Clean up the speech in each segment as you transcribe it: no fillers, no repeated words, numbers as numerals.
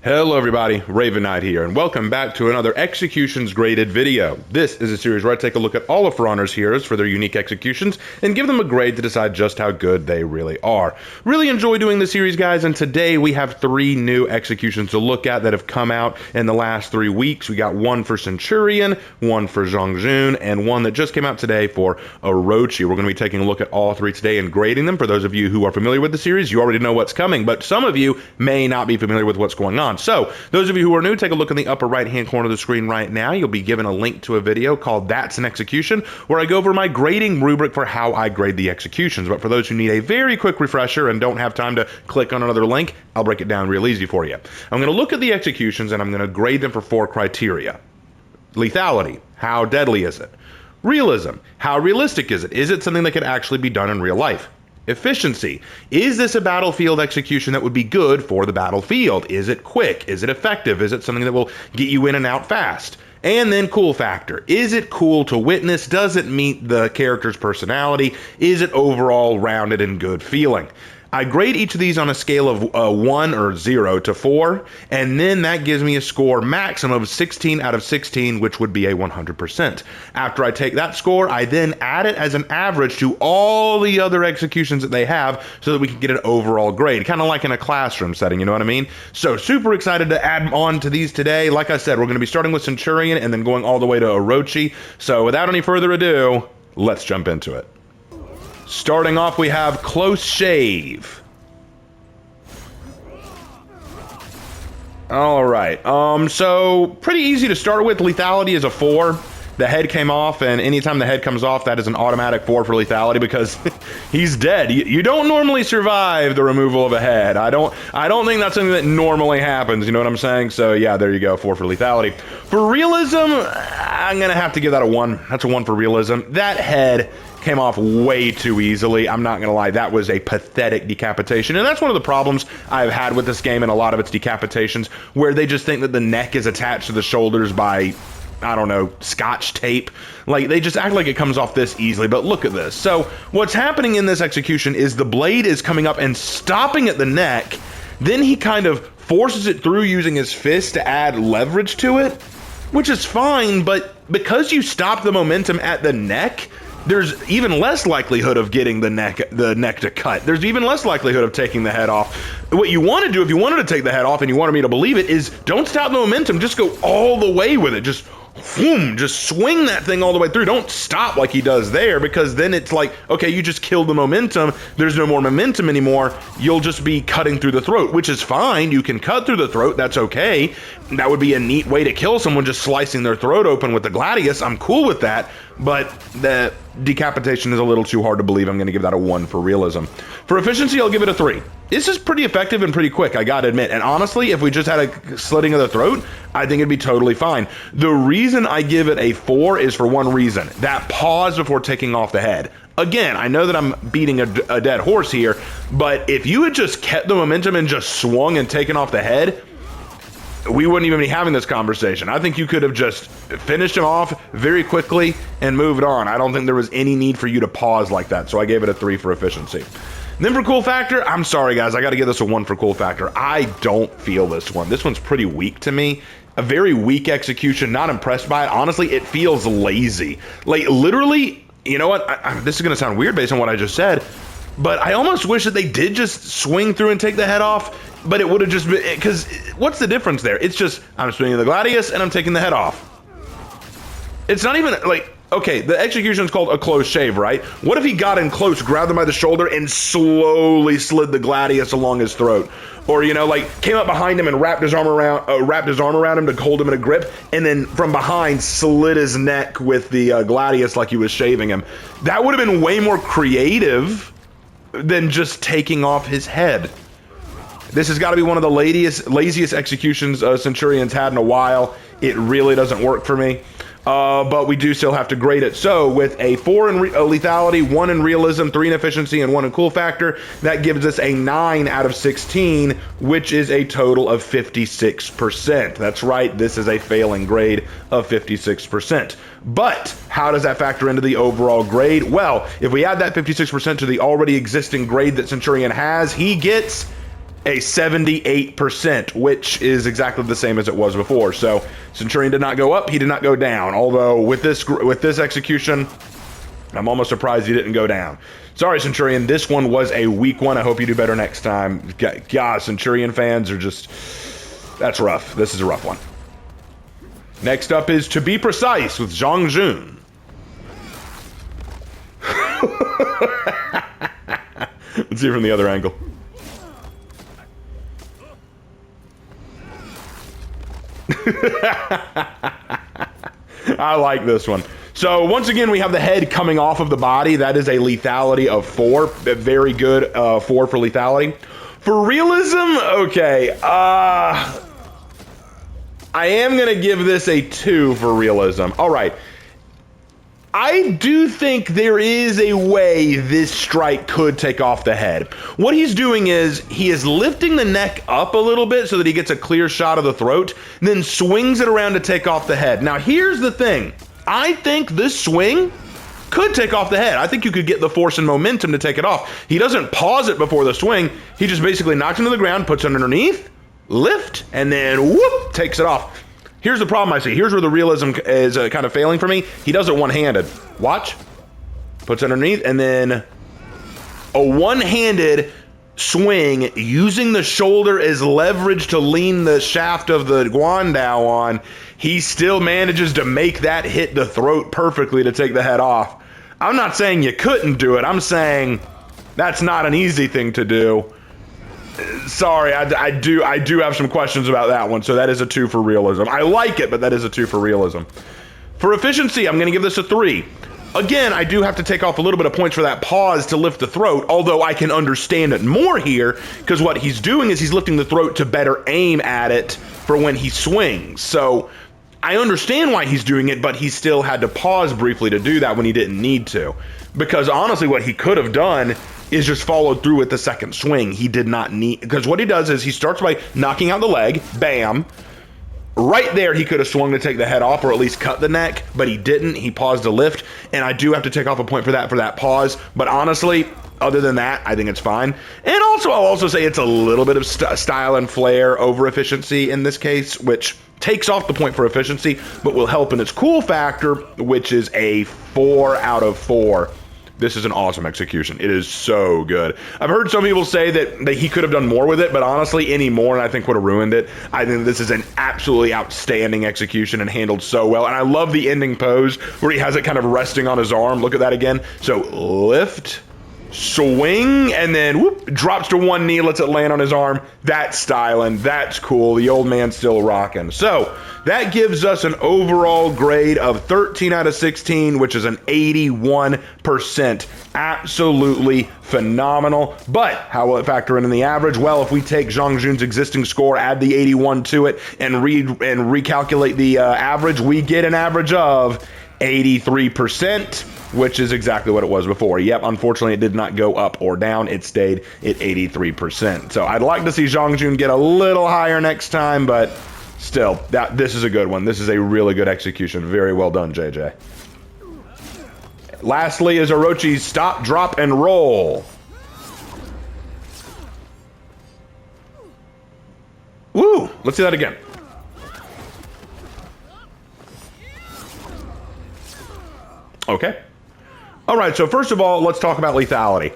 Hello everybody, Raven Knight here, and welcome back to another Executions Graded video. This is a series where I take a look at all of For Honor's heroes for their unique executions and give them a grade to decide just how good they really are. Really enjoy doing this series, guys, and today we have 3 new executions to look at that have come out in the last 3 weeks. We got one for Centurion, one for Zhang Jun, and one that just came out today for Orochi. We're going to be taking a look at all 3 today and grading them. For those of you who are familiar with the series, you already know what's coming, but some of you may not be familiar with what's going on. So, those of you who are new, take a look in the upper right-hand corner of the screen right now. You'll be given a link to a video called That's an Execution, where I go over my grading rubric for how I grade the executions. But for those who need a very quick refresher and don't have time to click on another link, I'll break it down real easy for you. I'm going to look at the executions and I'm going to grade them for 4 criteria. Lethality, how deadly is it? Realism, how realistic is it? Is it something that could actually be done in real life? Efficiency. Is this a battlefield execution that would be good for the battlefield? Is it quick? Is it effective? Is it something that will get you in and out fast? And then cool factor. Is it cool to witness? Does it meet the character's personality? Is it overall rounded and good feeling? I grade each of these on a scale of 1 or 0 to 4, and then that gives me a score maximum of 16 out of 16, which would be a 100%. After I take that score, I then add it as an average to all the other executions that they have so that we can get an overall grade, kind of like in a classroom setting, you know what I mean? So super excited to add on to these today. Like I said, we're going to be starting with Centurion and then going all the way to Orochi. So without any further ado, let's jump into it. Starting off, we have Close Shave. All right, so pretty easy to start with. Lethality is a 4. The head came off, and anytime the head comes off, that is an automatic 4 for lethality because he's dead. You don't normally survive the removal of a head. I don't think that's something that normally happens, you know what I'm saying? So yeah, there you go, 4 for lethality. For realism, I'm gonna have to give that a 1. That's a 1 for realism. That head came off way too easily. I'm not gonna lie, that was a pathetic decapitation, and that's one of the problems I've had with this game and a lot of its decapitations, where they just think that the neck is attached to the shoulders by, I don't know, scotch tape. Like, they just act like it comes off this easily, but look at this. So what's happening in this execution is the blade is coming up and stopping at the neck, then he kind of forces it through using his fist to add leverage to it, which is fine, but because you stop the momentum at the neck, there's even less likelihood of getting the neck to cut. There's even less likelihood of taking the head off. What you want to do, if you wanted to take the head off and you wanted me to believe it, is don't stop the momentum, just go all the way with it. Just boom, just swing that thing all the way through. Don't stop like he does there, because then it's like, okay, you just killed the momentum. There's no more momentum anymore. You'll just be cutting through the throat, which is fine. You can cut through the throat. That's okay. That would be a neat way to kill someone, just slicing their throat open with the gladius. I'm cool with that, but the decapitation is a little too hard to believe. I'm going to give that a 1 for realism. For efficiency, I'll give it a 3. This is pretty effective and pretty quick, I gotta admit. And honestly, if we just had a slitting of the throat, I think it'd be totally fine. The reason I give it a 4 is for one reason: that pause before taking off the head. Again, I know that I'm beating a dead horse here, but if you had just kept the momentum and just swung and taken off the head, we wouldn't even be having this conversation. I think you could have just finished him off very quickly and moved on. I don't think there was any need for you to pause like that, so I gave it a 3 for efficiency. Then for cool factor, I'm sorry guys, I gotta give this a 1 for cool factor. I don't feel this one. This one's pretty weak to me. A very weak execution, not impressed by it. Honestly, it feels lazy. Like, literally, you know what? This is gonna sound weird based on what I just said, but I almost wish that they did just swing through and take the head off, but it would have just been, because what's the difference there? It's just, I'm swinging the gladius and I'm taking the head off. It's not even, like, okay, the execution is called a close shave, right? What if he got in close, grabbed him by the shoulder, and slowly slid the gladius along his throat? Or, you know, like, came up behind him and wrapped his arm around him to hold him in a grip, and then from behind slit his neck with the gladius like he was shaving him. That would have been way more creative than just taking off his head. This has got to be one of the laziest executions Centurion's had in a while. It really doesn't work for me. But we do still have to grade it. So with a 4 in lethality, 1 in realism, 3 in efficiency, and 1 in cool factor, that gives us a 9 out of 16, which is a total of 56%. That's right, this is a failing grade of 56%. But how does that factor into the overall grade? Well, if we add that 56% to the already existing grade that Centurion has, he gets a 78%, which is exactly the same as it was before. So Centurion did not go up, he did not go down. Although with this execution, I'm almost surprised he didn't go down. Sorry, Centurion, this one was a weak one. I hope you do better next time. God, Centurion fans are just, that's rough. This is a rough one. Next up is To Be Precise with Zhang Jun. Let's see from the other angle. I like this one. So once again, we have the head coming off of the body. That is a lethality of 4. A very good 4 for lethality. For realism, okay. I am going to give this a 2 for realism. All right. I do think there is a way this strike could take off the head. What he's doing is he is lifting the neck up a little bit so that he gets a clear shot of the throat, and then swings it around to take off the head. Now, here's the thing. I think this swing could take off the head. I think you could get the force and momentum to take it off. He doesn't pause it before the swing. He just basically knocks it to the ground, puts it underneath, lift, and then whoop, takes it off. Here's the problem I see. Here's where the realism is kind of failing for me. He does it one-handed. Watch. Puts it underneath, and then a one-handed swing using the shoulder as leverage to lean the shaft of the Guandao on. He still manages to make that hit the throat perfectly to take the head off. I'm not saying you couldn't do it. I'm saying that's not an easy thing to do. Sorry, I do have some questions about that one, so that is a 2 for realism. I like it, but that is a 2 for realism. For efficiency, I'm going to give this a 3. Again, I do have to take off a little bit of points for that pause to lift the throat, although I can understand it more here, because what he's doing is he's lifting the throat to better aim at it for when he swings. So I understand why he's doing it, but he still had to pause briefly to do that when he didn't need to. Because honestly, what he could have done is just followed through with the second swing. He did not need, because what he does is he starts by knocking out the leg, bam. Right there, he could have swung to take the head off or at least cut the neck, but he didn't. He paused to lift, and I do have to take off a point for that pause. But honestly, other than that, I think it's fine. And also, I'll also say it's a little bit of style and flair over efficiency in this case, which takes off the point for efficiency, but will help in its cool factor, which is a 4 out of 4. This is an awesome execution. It is so good. I've heard some people say that he could have done more with it, but honestly, any more, and I think would have ruined it. I think this is an absolutely outstanding execution and handled so well. And I love the ending pose where he has it kind of resting on his arm. Look at that again. So lift, swing, and then whoop, drops to one knee, lets it land on his arm. That's styling. That's cool. The old man's still rocking. So that gives us an overall grade of 13 out of 16, which is an 81%. Absolutely phenomenal. But how will it factor in the average? Well, if we take Zhang Jun's existing score, add the 81 to it, and recalculate the average, we get an average of 83%, which is exactly what it was before. Yep, unfortunately, it did not go up or down. It stayed at 83%. So I'd like to see Zhang Jun get a little higher next time, but still, this is a good one. This is a really good execution. Very well done, JJ. Lastly is Orochi's stop, drop, and roll. Woo! Let's see that again. Okay. All right, so first of all, let's talk about lethality.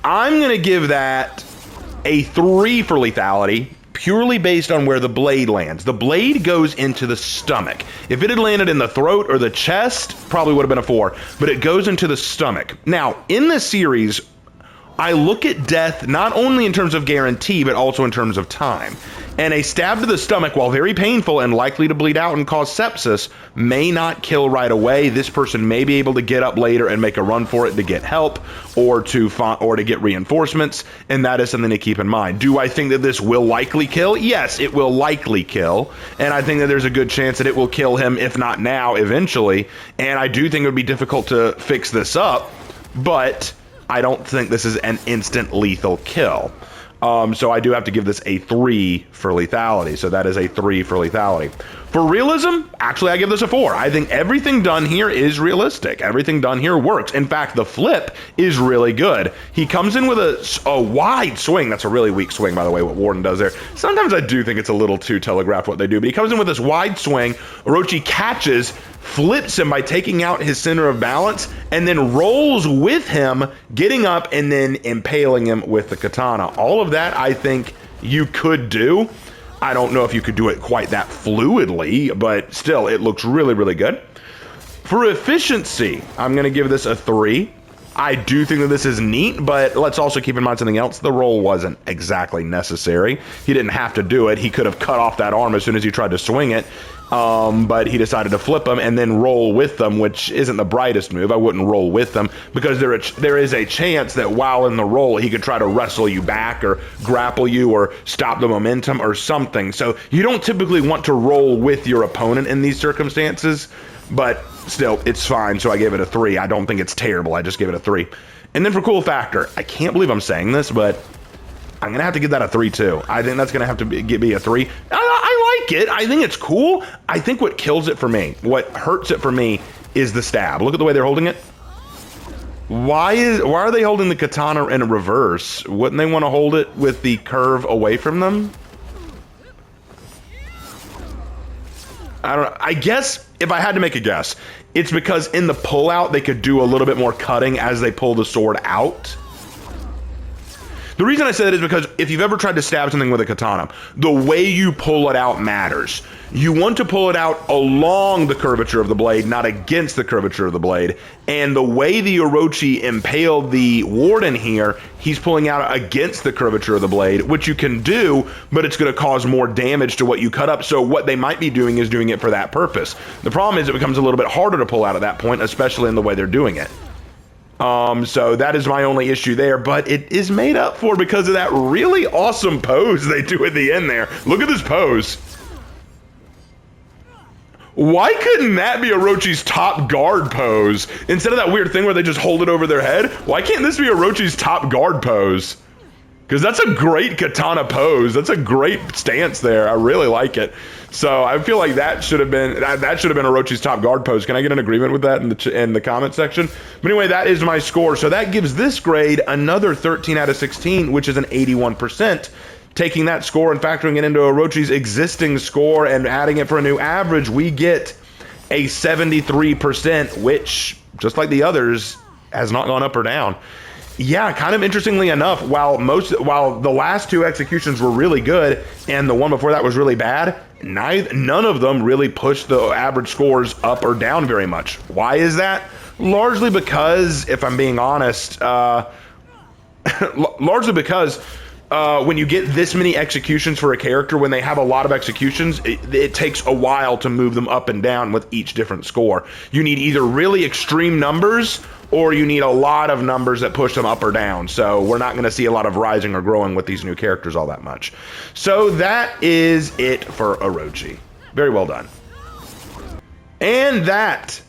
I'm going to give that a 3 for lethality, purely based on where the blade lands. The blade goes into the stomach. If it had landed in the throat or the chest, probably would have been a 4, but it goes into the stomach. Now, in this series, I look at death not only in terms of guarantee, but also in terms of time. And a stab to the stomach, while very painful and likely to bleed out and cause sepsis, may not kill right away. This person may be able to get up later and make a run for it to get help or to get reinforcements, and that is something to keep in mind. Do I think that this will likely kill? Yes, it will likely kill, and I think that there's a good chance that it will kill him, if not now, eventually. And I do think it would be difficult to fix this up, but I don't think this is an instant lethal kill. So I do have to give this a 3 for lethality. So that is a 3 for lethality. For realism, actually, I give this a 4. I think everything done here is realistic. Everything done here works. In fact, the flip is really good. He comes in with a wide swing. That's a really weak swing, by the way, what Warden does there. Sometimes I do think it's a little too telegraphed what they do, but he comes in with this wide swing. Orochi catches, flips him by taking out his center of balance, and then rolls with him, getting up and then impaling him with the katana. All of that, I think you could do. I don't know if you could do it quite that fluidly, but still, it looks really, really good. For efficiency, I'm going to give this a 3. I do think that this is neat, but let's also keep in mind something else. The roll wasn't exactly necessary. He didn't have to do it. He could have cut off that arm as soon as he tried to swing it, but he decided to flip them and then roll with them, which isn't the brightest move. I wouldn't roll with them because there is a chance that while in the roll, he could try to wrestle you back or grapple you or stop the momentum or something. So you don't typically want to roll with your opponent in these circumstances, but still, it's fine, so I gave it a 3. I don't think it's terrible. I just gave it a 3. And then for cool factor, I can't believe I'm saying this, but I'm going to have to give that a 3 too. I think that's going to have to be a 3. I like it. I think it's cool. I think what kills it for me, what hurts it for me, is the stab. Look at the way they're holding it. Why are they holding the katana in reverse? Wouldn't they want to hold it with the curve away from them? I don't know. I guess if I had to make a guess, it's because in the pullout they could do a little bit more cutting as they pull the sword out. The reason I say that is because if you've ever tried to stab something with a katana, the way you pull it out matters. You want to pull it out along the curvature of the blade, not against the curvature of the blade. And the way the Orochi impaled the Warden here, he's pulling out against the curvature of the blade, which you can do, but it's going to cause more damage to what you cut up. So what they might be doing is doing it for that purpose. The problem is it becomes a little bit harder to pull out at that point, especially in the way they're doing it. So that is my only issue there, but it is made up for because of that really awesome pose they do at the end there. Look at this pose. Why couldn't that be Orochi's top guard pose? Instead of that weird thing where they just hold it over their head, why can't this be Orochi's top guard pose? Because that's a great katana pose. That's a great stance there. I really like it. So I feel like that should have been Orochi's top guard pose. Can I get an agreement with that in the comment section? But anyway, that is my score. So that gives this grade another 13 out of 16, which is an 81%. Taking that score and factoring it into Orochi's existing score and adding it for a new average, we get a 73%, which, just like the others, has not gone up or down. Yeah, kind of interestingly enough, while the last two executions were really good and the one before that was really bad, none of them really pushed the average scores up or down very much. Why is that? Largely because, if I'm being honest, when you get this many executions for a character, when they have a lot of executions, it takes a while to move them up and down with each different score. You need either really extreme numbers or you need a lot of numbers that push them up or down. So we're not going to see a lot of rising or growing with these new characters all that much. So that is it for Orochi. Very well done. And that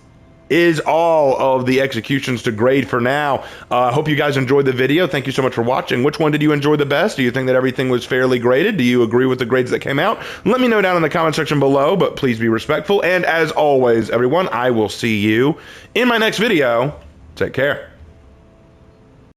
is all of the executions to grade for now. I hope you guys enjoyed the video. Thank you so much for watching. Which one did you enjoy the best? Do you think that everything was fairly graded? Do you agree with the grades that came out? Let me know down in the comment section below, but please be respectful. And as always, everyone, I will see you in my next video. Take care.